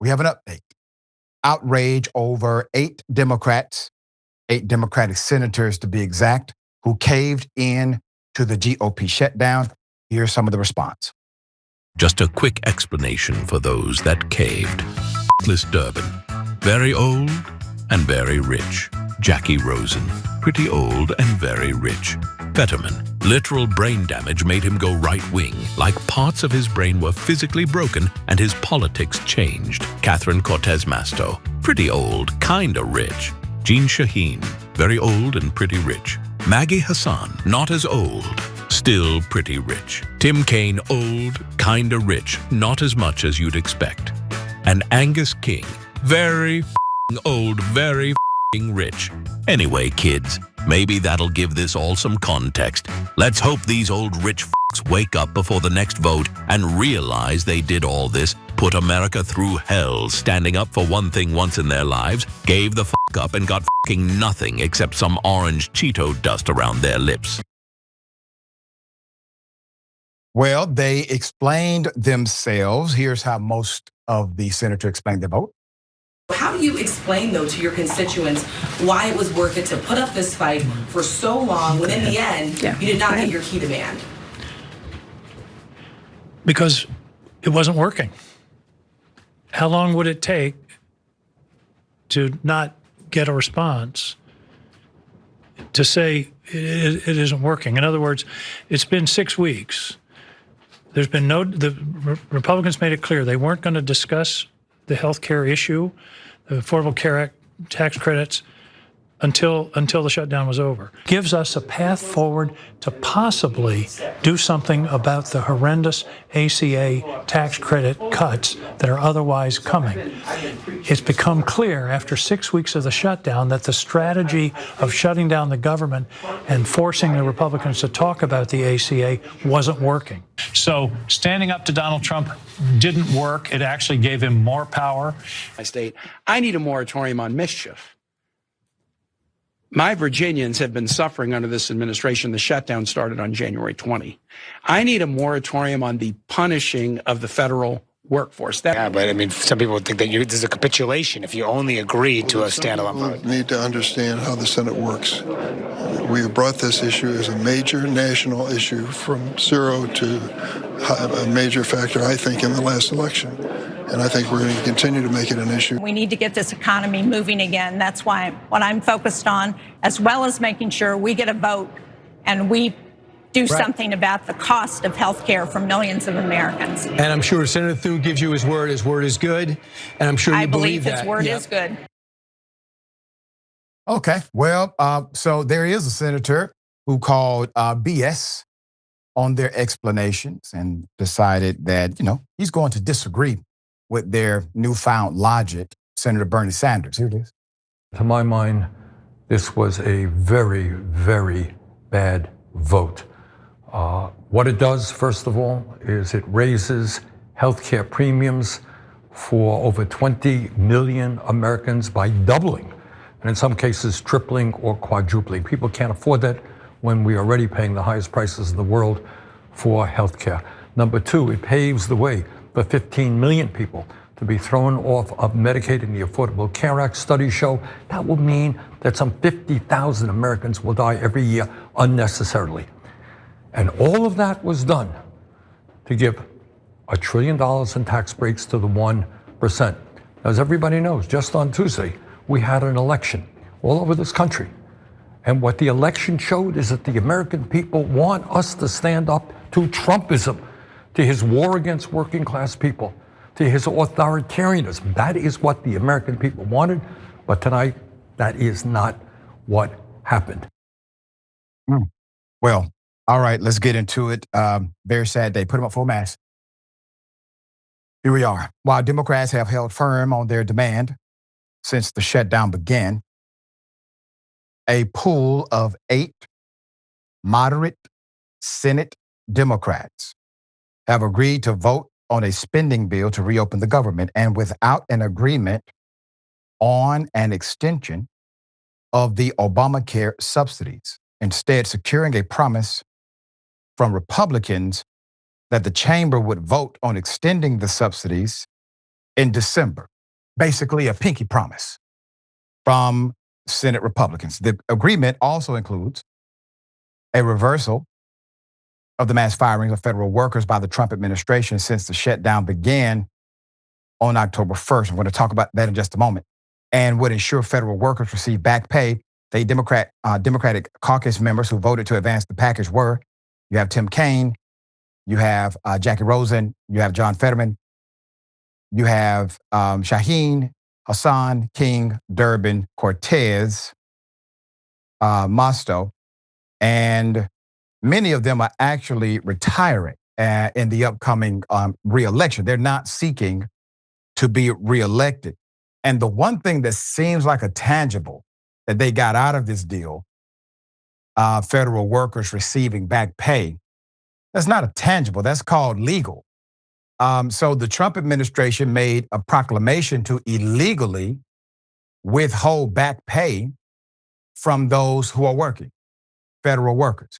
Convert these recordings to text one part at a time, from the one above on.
We have an update. Outrage over 8 Democratic senators to be exact, who caved in to the GOP shutdown. Here's some of the response. Just a quick explanation for those that caved. Liz Durbin, very old and very rich. Jackie Rosen, pretty old and very rich. Fetterman, literal brain damage made him go right-wing, like parts of his brain were physically broken and his politics changed. Catherine Cortez Masto, pretty old, kinda rich. Jean Shaheen, very old and pretty rich. Maggie Hassan, not as old, still pretty rich. Tim Kaine, old, kinda rich, not as much as you'd expect. And Angus King, very old, very rich. Anyway, kids, maybe that'll give this all some context. Let's hope these old rich wake up before the next vote and realize they did all this, put America through hell, standing up for one thing once in their lives, gave the up and got nothing except some orange Cheeto dust around their lips. Well, they explained themselves. Here's how most of the senators explained their vote. How do you explain, though, to your constituents why it was worth it to put up this fight for so long when in the end you did not get your key demand? Because it wasn't working. How long would it take to not get a response to say it isn't working? In other words, it's been 6 weeks. There's been the Republicans made it clear they weren't going to discuss the health care issue, the Affordable Care Act tax credits, until the shutdown was over. Gives us a path forward to possibly do something about the horrendous ACA tax credit cuts that are otherwise coming. It's become clear after 6 weeks of the shutdown that the strategy of shutting down the government and forcing the Republicans to talk about the ACA wasn't working. So standing up to Donald Trump didn't work. It actually gave him more power. I need a moratorium on mischief. My Virginians have been suffering under this administration. The shutdown started on January 20. I need a moratorium on the punishing of the federal workforce. Yeah, but I mean, some people would think that there's a capitulation if you only agree to a standalone vote. Need to understand how the Senate works. We have brought this issue as a major national issue from zero to a major factor, I think, in the last election. And I think we're going to continue to make it an issue. We need to get this economy moving again. That's why what I'm focused on, as well as making sure we get a vote and we do something about the cost of health care for millions of Americans. And I'm sure Senator Thune gives you his word. His word is good. And I'm sure you believe that. I believe his word is good. Okay, well, so there is a senator who called BS on their explanations and decided that, he's going to disagree with their newfound logic, Senator Bernie Sanders. Here it is. To my mind, this was a very, very bad vote. What it does, first of all, is it raises healthcare premiums for over 20 million Americans by doubling, and in some cases tripling or quadrupling. People can't afford that when we're already paying the highest prices in the world for healthcare. Number two, it paves the way for 15 million people to be thrown off of Medicaid and the Affordable Care Act. Studies show that will mean that some 50,000 Americans will die every year unnecessarily. And all of that was done to give $1 trillion in tax breaks to the 1%. As everybody knows, just on Tuesday, we had an election all over this country. And what the election showed is that the American people want us to stand up to Trumpism, to his war against working class people, to his authoritarianism. That is what the American people wanted. But tonight, that is not what happened. Well, all right, let's get into it. Very sad day. Put them up for a mask. Here we are. While Democrats have held firm on their demand since the shutdown began, a pool of 8 moderate Senate Democrats have agreed to vote on a spending bill to reopen the government, and without an agreement on an extension of the Obamacare subsidies, instead securing a promise from Republicans that the chamber would vote on extending the subsidies in December. basically a pinky promise from Senate Republicans. The agreement also includes a reversal of the mass firings of federal workers by the Trump administration since the shutdown began on October 1st. I'm going to talk about that in just a moment. And would ensure federal workers receive back pay. The Democratic caucus members who voted to advance the package were, you have Tim Kaine, you have Jackie Rosen, you have John Fetterman, you have Shaheen, Hassan, King, Durbin, Cortez, Mosto, and many of them are actually retiring in the upcoming re-election. They're not seeking to be re-elected. And the one thing that seems like a tangible that they got out of this deal, federal workers receiving back pay, that's not a tangible, that's called legal. So the Trump administration made a proclamation to illegally withhold back pay from those who are working, federal workers.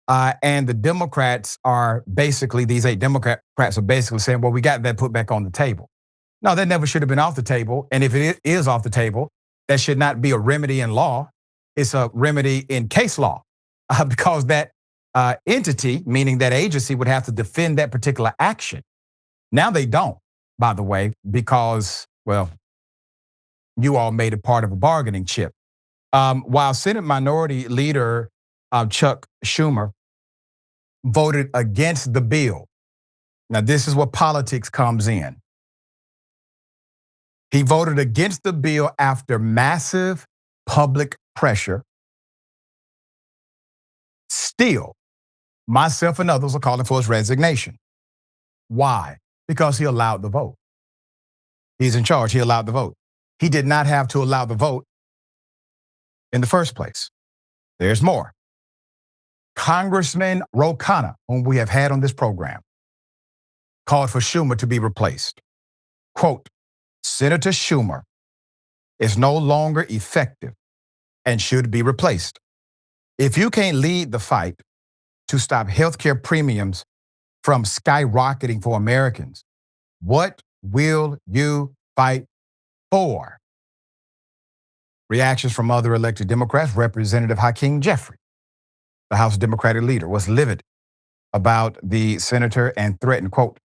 And the Democrats are basically, these 8 Democrats are basically saying, well, we got that put back on the table. No, that never should have been off the table. And if it is off the table, that should not be a remedy in law. It's a remedy in case law because that entity, meaning that agency, would have to defend that particular action. Now they don't, by the way, because, well, you all made it part of a bargaining chip. While Senate Minority Leader Chuck Schumer voted against the bill. Now, this is where politics comes in. He voted against the bill after massive public pressure. Still, myself and others are calling for his resignation. Why? Because he allowed the vote. He's in charge. He allowed the vote. He did not have to allow the vote in the first place. There's more. Congressman Ro Khanna, whom we have had on this program, called for Schumer to be replaced. Quote, Senator Schumer is no longer effective and should be replaced. If you can't lead the fight to stop healthcare premiums from skyrocketing for Americans, what will you fight for? Reactions from other elected Democrats. Representative Hakeem Jeffrey, the House Democratic leader, was livid about the senator and threatened, quote,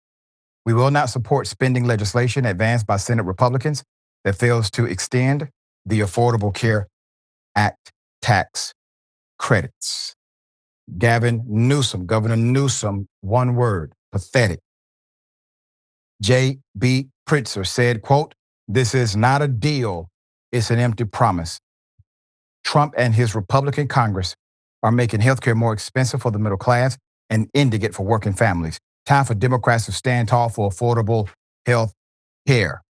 we will not support spending legislation advanced by Senate Republicans that fails to extend the Affordable Care Act tax credits. Governor Newsom, one word, pathetic. J.B. Pritzker said, quote, this is not a deal, it's an empty promise. Trump and his Republican Congress are making healthcare more expensive for the middle class and ending it for working families. Time for Democrats to stand tall for affordable health care.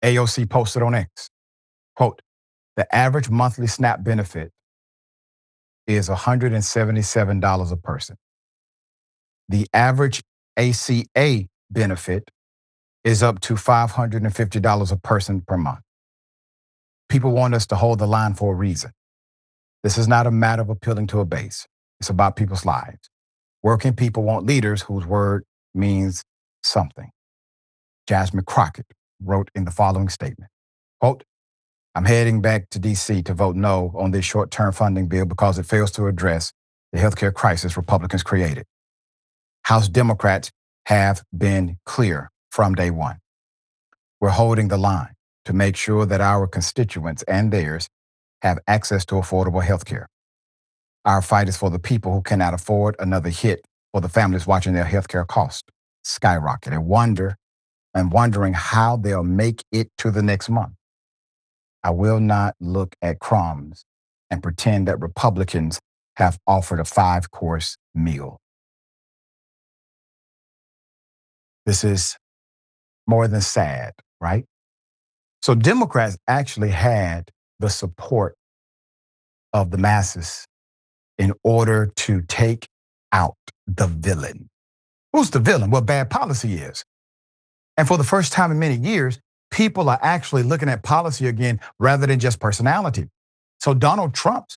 AOC posted on X, quote, the average monthly SNAP benefit is $177 a person. The average ACA benefit is up to $550 a person per month. People want us to hold the line for a reason. This is not a matter of appealing to a base. It's about people's lives. Working people want leaders whose word means something. Jasmine Crockett wrote in the following statement, quote, I'm heading back to D.C. to vote no on this short-term funding bill because it fails to address the healthcare crisis Republicans created. House Democrats have been clear from day one. We're holding the line to make sure that our constituents and theirs have access to affordable healthcare. Our fight is for the people who cannot afford another hit, for the families watching their healthcare costs skyrocket and wondering how they'll make it to the next month. I will not look at crumbs and pretend that Republicans have offered a 5-course meal. This is more than sad, right? So Democrats actually had the support of the masses in order to take out the villain. Who's the villain? Well, bad policy is. And for the first time in many years, people are actually looking at policy again rather than just personality. So Donald Trump's,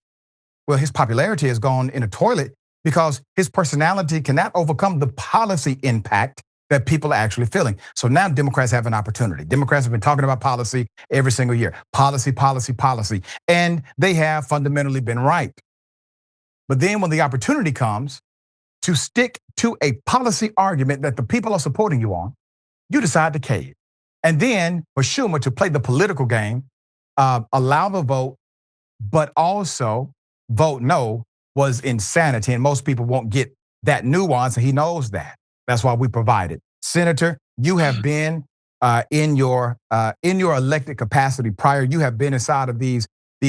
well, his popularity has gone in a toilet because his personality cannot overcome the policy impact that people are actually feeling. So now Democrats have an opportunity. Democrats have been talking about policy every single year. Policy, policy, policy. And they have fundamentally been right. But then when the opportunity comes to stick to a policy argument that the people are supporting you on, you decide to cave. And then for Schumer to play the political game, allow the vote, but also vote no, was insanity. And most people won't get that nuance, and he knows that. That's why we provide it. Senator, you have been in your elected capacity prior. You have been inside of these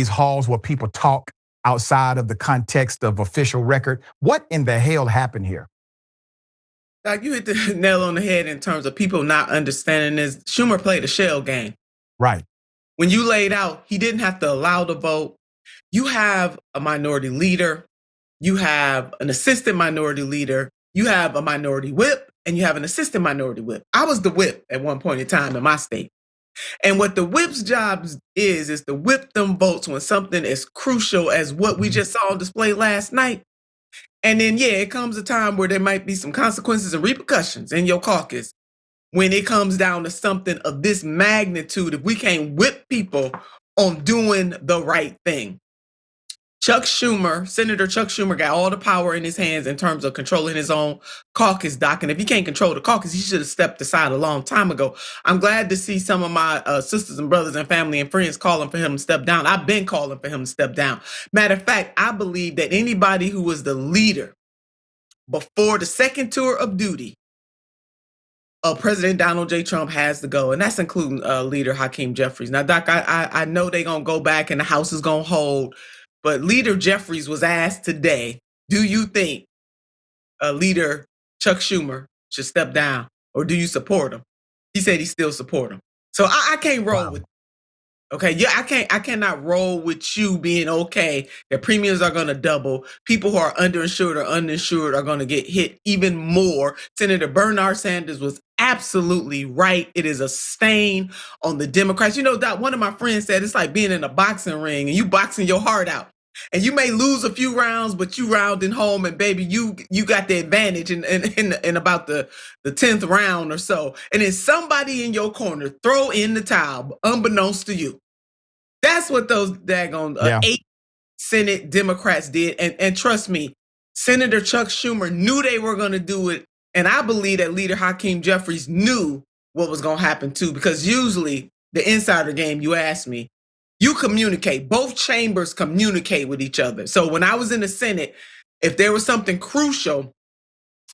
halls where people talk outside of the context of official record. What in the hell happened here? You hit the nail on the head in terms of people not understanding this. Schumer played a shell game. Right. When you laid out, he didn't have to allow the vote. You have a minority leader. You have an assistant minority leader. You have a minority whip, and you have an assistant minority whip. I was the whip at one point in time in my state. And what the whip's job is to whip them votes when something as crucial as what we just saw on display last night. And then, yeah, it comes a time where there might be some consequences and repercussions in your caucus when it comes down to something of this magnitude. If we can't whip people on doing the right thing. Senator Chuck Schumer got all the power in his hands in terms of controlling his own caucus dock. And if he can't control the caucus, he should have stepped aside a long time ago. I'm glad to see some of my sisters and brothers and family and friends calling for him to step down. I've been calling for him to step down. Matter of fact, I believe that anybody who was the leader before the second tour of duty of President Donald J. Trump has to go. And that's including leader Hakeem Jeffries. Now, Doc, I know they're going to go back and the House is going to hold. But Leader Jeffries was asked today, do you think Leader Chuck Schumer should step down, or do you support him? He said he still support him. So I can't roll with it. Okay, yeah, I cannot roll with you being okay that premiums are going to double. People who are underinsured or uninsured are going to get hit even more. Senator Bernard Sanders was absolutely right. It is a stain on the Democrats. You know, Doc, one of my friends said it's like being in a boxing ring and you boxing your heart out. And you may lose a few rounds, but you rounding home, and baby, you got the advantage in about the 10th round or so. And then somebody in your corner throw in the towel, unbeknownst to you. That's what those daggone 8 Senate Democrats did. And trust me, Senator Chuck Schumer knew they were going to do it. And I believe that Leader Hakeem Jeffries knew what was going to happen too, because usually the insider game, you asked me, you communicate. Both chambers communicate with each other. So when I was in the Senate, if there was something crucial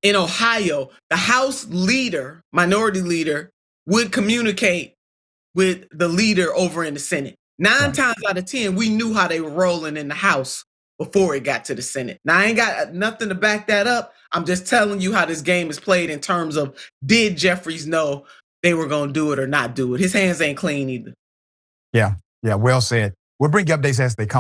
in Ohio, the House leader, minority leader, would communicate with the leader over in the Senate. 9 times out of 10, we knew how they were rolling in the House before it got to the Senate. Now, I ain't got nothing to back that up. I'm just telling you how this game is played in terms of, did Jeffries know they were going to do it or not do it? His hands ain't clean either. Yeah, well said. We'll bring you updates as they come.